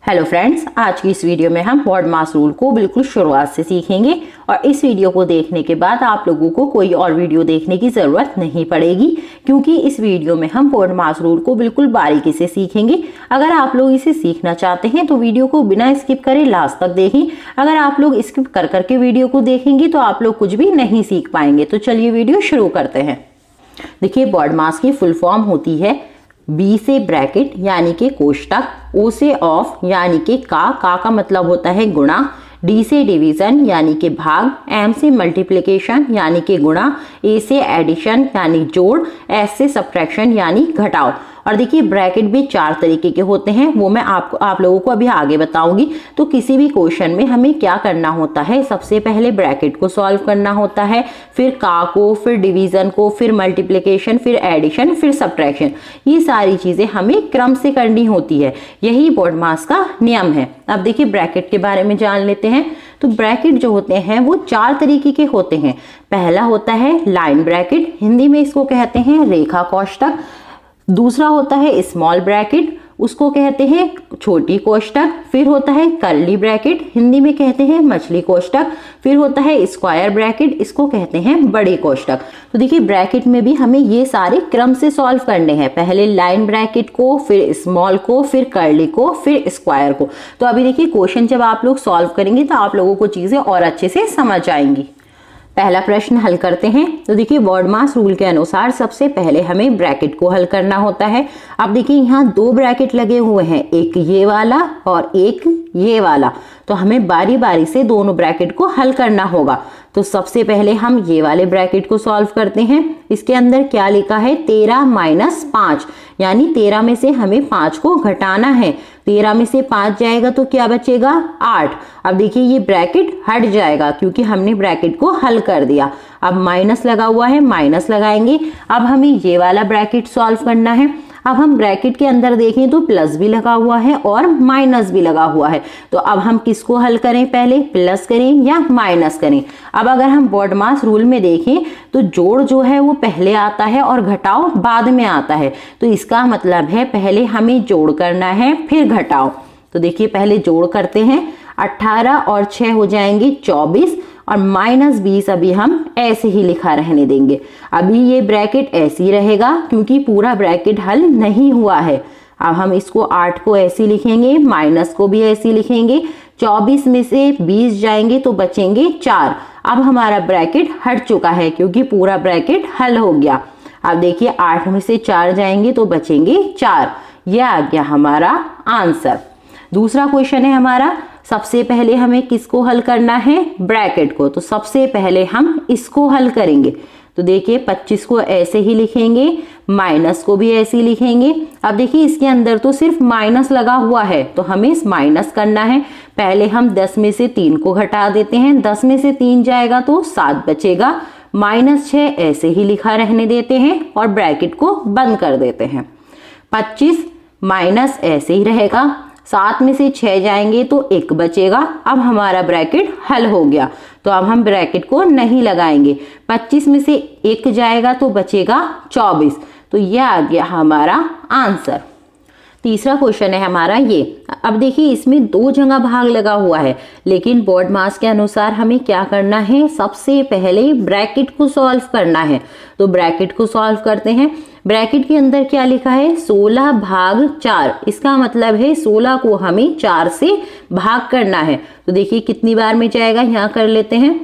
Hello friends, आज की इस वीडियो में हम BODMAS रूल को बिल्कुल शुरुआत से सीखेंगे और इस वीडियो को देखने के बाद आप लोगों को कोई और वीडियो देखने की ज़रूरत नहीं पड़ेगी, क्योंकि इस वीडियो में हम BODMAS रूल को बिल्कुल बारीकी से सीखेंगे। अगर आप लोग इसे सीखना चाहते हैं तो वीडियो को बिना स्किप करे लास्ट तक देखें। अगर आप लोग स्किप कर करके वीडियो को देखेंगे तो आप लोग कुछ भी नहीं सीख पाएंगे। तो चलिए वीडियो शुरू करते हैं। देखिए, BODMAS की फुल फॉर्म होती है बी से ब्रैकेट यानी कि कोष्टक, ओ से ऑफ यानी कि का मतलब होता है गुणा, डी से डिवीजन यानी कि भाग, एम से मल्टीप्लिकेशन यानी कि गुणा, ए से एडिशन यानी जोड़, एस से सब्ट्रैक्शन यानी घटाव। और देखिए, ब्रैकेट भी 4 तरीके के होते हैं, वो मैं आप लोगों को अभी आगे बताऊंगी। तो किसी भी क्वेश्चन में हमें क्या करना होता है, सबसे पहले ब्रैकेट को सॉल्व करना होता है, फिर का को, फिर डिवीजन को, फिर मल्टीप्लिकेशन, फिर एडिशन, फिर सब्ट्रैक्शन। ये सारी चीजें हमें क्रम से करनी होती है, यही BODMAS का नियम है। अब देखिए, ब्रैकेट के बारे में जान लेते हैं। तो ब्रैकेट जो होते हैं वो 4 तरीके के होते हैं। पहला होता है लाइन ब्रैकेट, हिंदी में इसको कहते हैं रेखा कोष्टक। दूसरा होता है स्मॉल ब्रैकेट, उसको कहते हैं छोटी कोष्टक। फिर होता है कर्ली ब्रैकेट, हिंदी में कहते हैं मछली कोष्टक। फिर होता है स्क्वायर ब्रैकेट, इसको कहते हैं बड़े कोष्टक। तो देखिए, ब्रैकेट में भी हमें ये सारे क्रम से सॉल्व करने हैं। पहले लाइन ब्रैकेट को, फिर स्मॉल को, फिर कर्ली को, फिर स्क्वायर को। तो अभी देखिए, क्वेश्चन जब आप लोग सॉल्व करेंगे तो आप लोगों को चीजें और अच्छे से समझ आएंगी। पहला प्रश्न हल करते हैं। तो देखिए, BODMAS रूल के अनुसार सबसे पहले हमें ब्रैकेट को हल करना होता है। अब देखिए, यहाँ 2 ब्रैकेट लगे हुए हैं, एक ये वाला और एक ये वाला। तो हमें बारी बारी से दोनों ब्रैकेट को हल करना होगा। तो सबसे पहले हम ये वाले ब्रैकेट को सॉल्व करते हैं। इसके अंदर क्या लिखा है, 13 - 5, यानी 13 में से हमें 5 को घटाना है। 13 में से 5 जाएगा तो क्या बचेगा, 8। अब देखिए, ये ब्रैकेट हट जाएगा क्योंकि हमने ब्रैकेट को हल कर दिया। अब माइनस लगा हुआ है, माइनस लगाएंगे। अब हमें ये वाला ब्रैकेट सॉल्व करना है। अब हम ब्रैकेट के अंदर देखें तो प्लस भी लगा हुआ है और माइनस भी लगा हुआ है। तो अब हम किसको हल करें, पहले प्लस करें या माइनस करें। अब अगर हम BODMAS रूल में देखें तो जोड़ जो है वो पहले आता है और घटाव बाद में आता है। तो इसका मतलब है पहले हमें जोड़ करना है फिर घटाव। तो देखिए, पहले जोड़ करते हैं। 18 और 6 हो जाएंगे 24 और -20 अभी हम ऐसे ही लिखा रहने देंगे। अभी ये ब्रैकेट ऐसे ही रहेगा क्योंकि पूरा ब्रैकेट हल नहीं हुआ है। अब हम इसको 8 को ऐसे लिखेंगे, माइनस को भी ऐसे लिखेंगे। 24 में से 20 जाएंगे तो बचेंगे 4। अब हमारा ब्रैकेट हट चुका है क्योंकि पूरा ब्रैकेट हल हो गया। अब देखिए, 8 में से 4 जाएंगे तो बचेंगे 4। यह आ गया हमारा आंसर। दूसरा क्वेश्चन है हमारा, सबसे पहले हमें किसको हल करना है, ब्रैकेट को। तो सबसे पहले हम इसको हल करेंगे। तो देखिए, 25 को ऐसे ही लिखेंगे, माइनस को भी ऐसे ही लिखेंगे। अब देखिए, इसके अंदर तो सिर्फ माइनस लगा हुआ है तो हमें माइनस करना है। पहले हम 10 में से 3 को घटा देते हैं। 10 में से 3 जाएगा तो 7 बचेगा। -6 ऐसे ही लिखा रहने देते हैं और ब्रैकेट को बंद कर देते हैं। 25 माइनस ऐसे ही रहेगा। 7 में से 6 जाएंगे तो 1 बचेगा। अब हमारा ब्रैकेट हल हो गया। तो अब हम ब्रैकेट को नहीं लगाएंगे। 25 में से 1 जाएगा तो बचेगा 24। तो यह आ गया हमारा आंसर। तीसरा क्वेश्चन है हमारा ये। अब देखिए, इसमें 2 जगह भाग लगा हुआ है, लेकिन BODMAS के अनुसार हमें क्या करना है, सबसे पहले ब्रैकेट को सॉल्व करना है। तो ब्रैकेट को सॉल्व करते हैं। ब्रैकेट के अंदर क्या लिखा है, 16/4। इसका मतलब है 16 को हमें 4 से भाग करना है। तो देखिए, कितनी बार में जाएगा, यहाँ कर लेते हैं।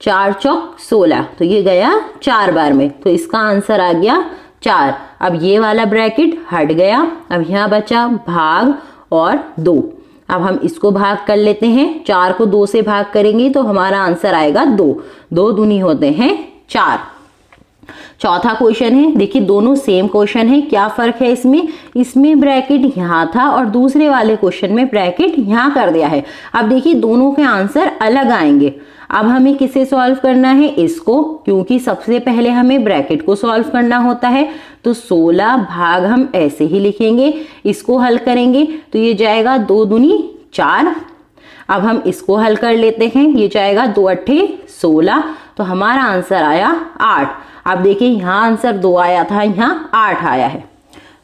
4 चौक 16, तो ये गया 4 बार में। तो इसका आंसर आ गया 4। अब ये वाला ब्रैकेट हट गया। अब यहाँ बचा भाग और 2। अब हम इसको भाग कर लेते हैं। 4 को 2 से भाग करेंगे तो हमारा आंसर आएगा 2। 2 दूनी होते हैं 4। चौथा क्वेश्चन है। देखिए, दोनों सेम क्वेश्चन है। क्या फर्क है इसमें, इसमें ब्रैकेट यहाँ था और दूसरे वाले क्वेश्चन में ब्रैकेट यहाँ कर दिया है। अब देखिए, दोनों के आंसर अलग आएंगे। अब हमें किसे सॉल्व करना है, इसको, क्योंकि सबसे पहले हमें ब्रैकेट को सॉल्व करना होता है। तो 16 भाग हम ऐसे ही लिखेंगे। इसको हल करेंगे तो ये जाएगा 2 दूनी 4। अब हम इसको हल कर लेते हैं। ये जाएगा 2 अट्ठे 16। तो हमारा आंसर आया 8। अब देखिए, यहाँ आंसर 2 आया था, यहाँ 8 आया है।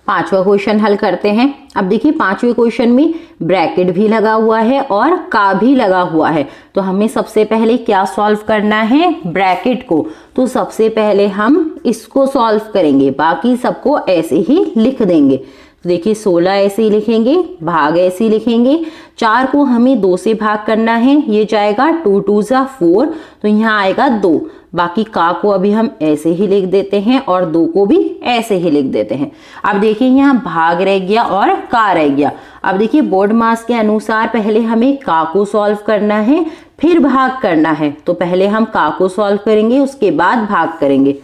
पांचवा क्वेश्चन हल करते हैं। अब देखिए पांचवे क्वेश्चन में ब्रैकेट भी लगा हुआ है और का भी लगा हुआ है, तो हमें सबसे पहले क्या सॉल्व करना है, ब्रैकेट को। तो सबसे पहले हम इसको सॉल्व करेंगे, बाकी सबको ऐसे ही लिख देंगे। तो देखिए 16 ऐसे ही लिखेंगे, भाग ऐसे ही लिखेंगे। 4 को हमें 2 से भाग करना है, ये जाएगा 2 2 जा 4, तो यहाँ आएगा 2। बाकी का को अभी हम ऐसे ही लिख देते हैं और 2 को भी ऐसे ही लिख देते हैं। अब देखिए यहाँ भाग रह गया और का रह गया। अब देखिए बोर्ड मास के अनुसार पहले हमें का को सॉल्व करना है, फिर भाग करना है। तो पहले हम का को सॉल्व करेंगे, उसके बाद भाग करेंगे।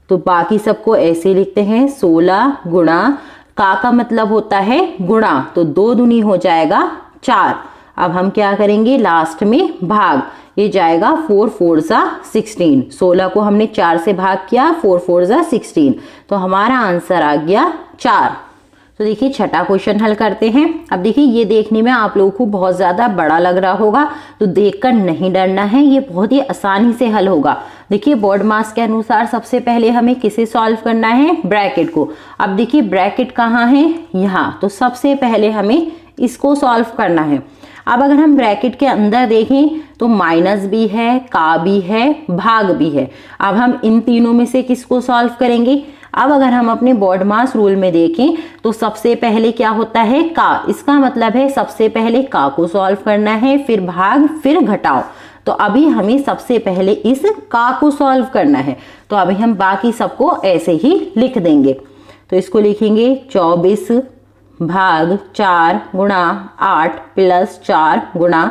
तो बाकी सबको ऐसे लिखते हैं, 16 गुणा का मतलब होता है गुणा, तो 2 दूनी हो जाएगा 4। अब हम क्या करेंगे, लास्ट में भाग, ये जाएगा 4 4 जा 16। 16 को हमने 4 से भाग किया, 4 4 जा 16, तो हमारा आंसर आ गया 4। तो देखिए छठा क्वेश्चन हल करते हैं। अब देखिए ये देखने में आप लोगों को बहुत ज्यादा बड़ा लग रहा होगा, तो देखकर नहीं डरना है, ये बहुत ही आसानी से हल होगा। देखिए बोर्ड मास के अनुसार सबसे पहले हमें किसे सॉल्व करना है, ब्रैकेट को। अब देखिए ब्रैकेट कहाँ है, यहाँ, तो सबसे पहले हमें इसको सॉल्व करना है। अब अगर हम ब्रैकेट के अंदर देखें तो माइनस भी है, का भी है, भाग भी है। अब हम इन तीनों में से किसको सॉल्व करेंगे। अब अगर हम अपने बोर्ड मास रूल में देखें तो सबसे पहले क्या होता है, का। इसका मतलब है सबसे पहले का को सॉल्व करना है, फिर भाग, फिर घटाओ। तो अभी हमें सबसे पहले इस का को सॉल्व करना है, तो अभी हम बाकी सबको ऐसे ही लिख देंगे। तो इसको लिखेंगे 24 भाग 4 गुणा 8 प्लस 4 गुणा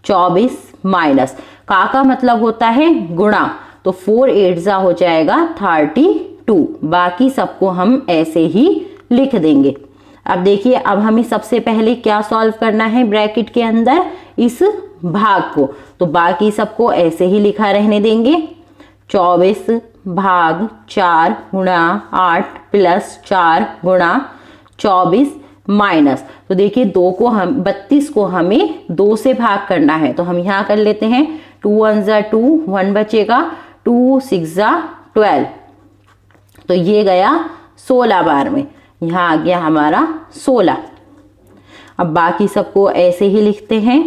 24 माइनस का मतलब होता है गुणा, तो 4 8 जा हो जाएगा 32। बाकी सबको हम ऐसे ही लिख देंगे। अब देखिए अब हमें सबसे पहले क्या सॉल्व करना है ब्रैकेट के अंदर, इस भाग को, तो बाकी सबको ऐसे ही लिखा रहने देंगे। 24 भाग 4 गुणा 8 प्लस 4 गुणा 24 माइनस, तो देखिए 32 को हमें 2 से भाग करना है, तो हम यहाँ कर लेते हैं 2 1 जा 2, 1 बचेगा, 2 6 जा 12, तो ये गया 16 बार में, यहाँ आ गया हमारा 16। अब बाकी सबको ऐसे ही लिखते हैं।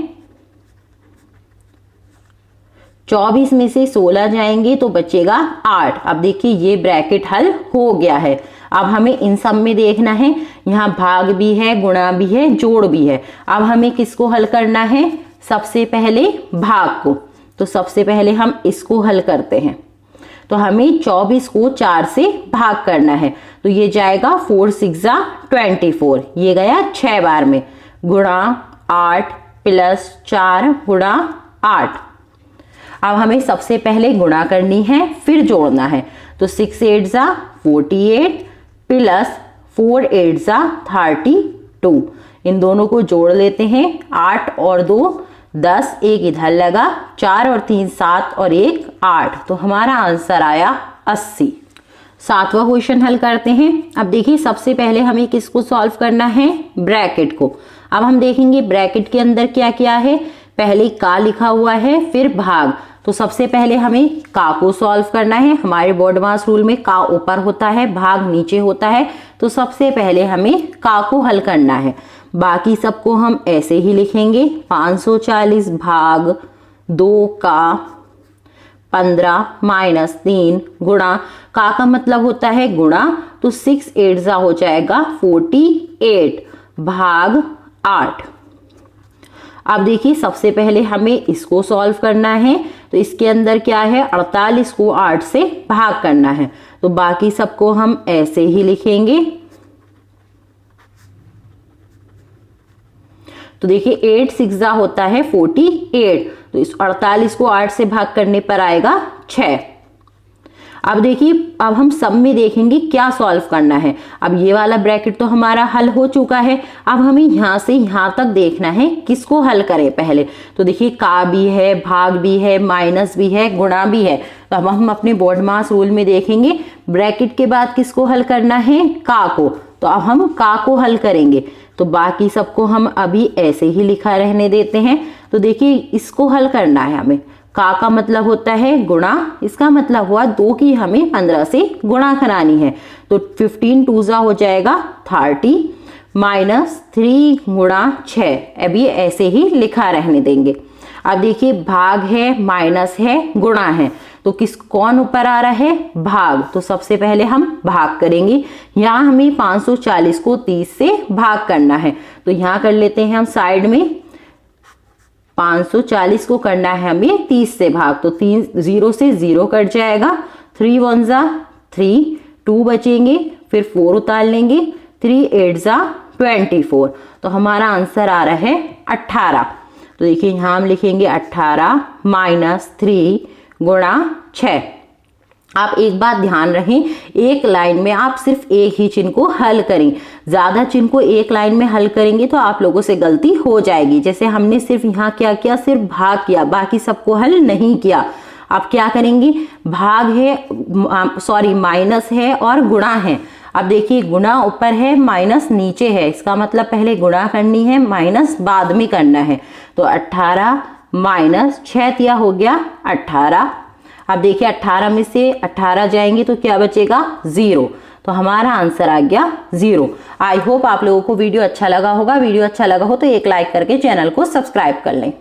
24 में से 16 जाएंगे तो बचेगा 8। अब देखिए ये ब्रैकेट हल हो गया है। अब हमें इन सब में देखना है, यहाँ भाग भी है, गुणा भी है, जोड़ भी है। अब हमें किसको हल करना है, सबसे पहले भाग को। तो सबसे पहले हम इसको हल करते हैं। तो हमें 24 को 4 से भाग करना है, तो ये जाएगा 4 6 जा 24, ये गया 6 बार में, गुणा 8 प्लस 4 गुणा 8। अब हमें सबसे पहले गुणा करनी है, फिर जोड़ना है। तो 6 8 जा 48 प्लस 4 8 जा 32, इन दोनों को जोड़ लेते हैं। 8 और 2 10, 1 इधर लगा, 4 और 3 7 और 1 8, तो हमारा आंसर आया 80। सातवां क्वेश्चन हल करते हैं। अब देखिए सबसे पहले हमें किसको सॉल्व करना है, ब्रैकेट को। अब हम देखेंगे ब्रैकेट के अंदर क्या क्या है। पहले का लिखा हुआ है, फिर भाग, तो सबसे पहले हमें का को सॉल्व करना है। हमारे बोर्ड मास रूल में का ऊपर होता है, भाग नीचे होता है, तो सबसे पहले हमें का को हल करना है। बाकी सबको हम ऐसे ही लिखेंगे। 540 भाग 2 का 15 माइनस 3 गुणा का मतलब होता है गुणा, तो 6 8 जा हो जाएगा 48 भाग 8। अब देखिए सबसे पहले हमें इसको सॉल्व करना है, तो इसके अंदर क्या है, 48 को 8 से भाग करना है, तो बाकी सबको हम ऐसे ही लिखेंगे। तो देखिए 8 6 जा होता है 48, तो इस 48 को 8 से भाग करने पर आएगा 6। अब देखिए अब हम सब में देखेंगे क्या सॉल्व करना है। अब ये वाला ब्रैकेट तो हमारा हल हो चुका है, अब हमें यहाँ से यहाँ तक देखना है किसको हल करें पहले। तो देखिए का भी है, भाग भी है, माइनस भी है, गुणा भी है। तो अब हम अपने बोर्ड मास रूल में देखेंगे ब्रैकेट के बाद किसको हल करना है, का को। तो अब हम का को हल करेंगे, तो बाकी सबको हम अभी ऐसे ही लिखा रहने देते हैं। तो देखिए इसको हल करना है हमें, का मतलब होता है गुणा, इसका मतलब हुआ 2 की हमें 15 से गुणा करानी है। तो 15 2 हो जाएगा 30 माइनस 3 गुणा 6। अब ये ऐसे ही लिखा रहने देंगे। अब देखिए भाग है, माइनस है, गुणा है, तो कौन ऊपर आ रहा है? भाग। तो सबसे पहले हम भाग करेंगे। यहाँ हमें 540 को 30 से भाग करना है, तो यहाँ कर लेते हैं हम साइड में। 540 को करना है हमें 30 से भाग, तो 0 से 0 कट जाएगा। 3 1 जा 3, 2 बचेंगे, फिर 4 उतार लेंगे, 3 8 जा 24। तो हमारा आंसर आ रहा है 18। तो देखिए यहाँ हम लिखेंगे 18 माइनस 3 गुणा 6। आप एक बात ध्यान रखें, एक लाइन में आप सिर्फ एक ही चिन्ह को हल करें। ज्यादा चिन्ह को एक लाइन में हल करेंगे तो आप लोगों से गलती हो जाएगी। जैसे हमने सिर्फ यहाँ क्या किया, सिर्फ भाग किया, बाकी सबको हल नहीं किया। आप क्या करेंगे, भाग है, माइनस है और गुणा है। अब देखिए गुणा ऊपर है, माइनस नीचे है, इसका मतलब पहले गुणा करनी है, माइनस बाद में करना है। तो 18 माइनस 6 तिया हो गया 18। अब देखिए 18 में से 18 जाएंगे तो क्या बचेगा? 0। तो हमारा आंसर आ गया 0। आई होप आप लोगों को वीडियो अच्छा लगा होगा। वीडियो अच्छा लगा हो तो एक लाइक करके चैनल को सब्सक्राइब कर लें।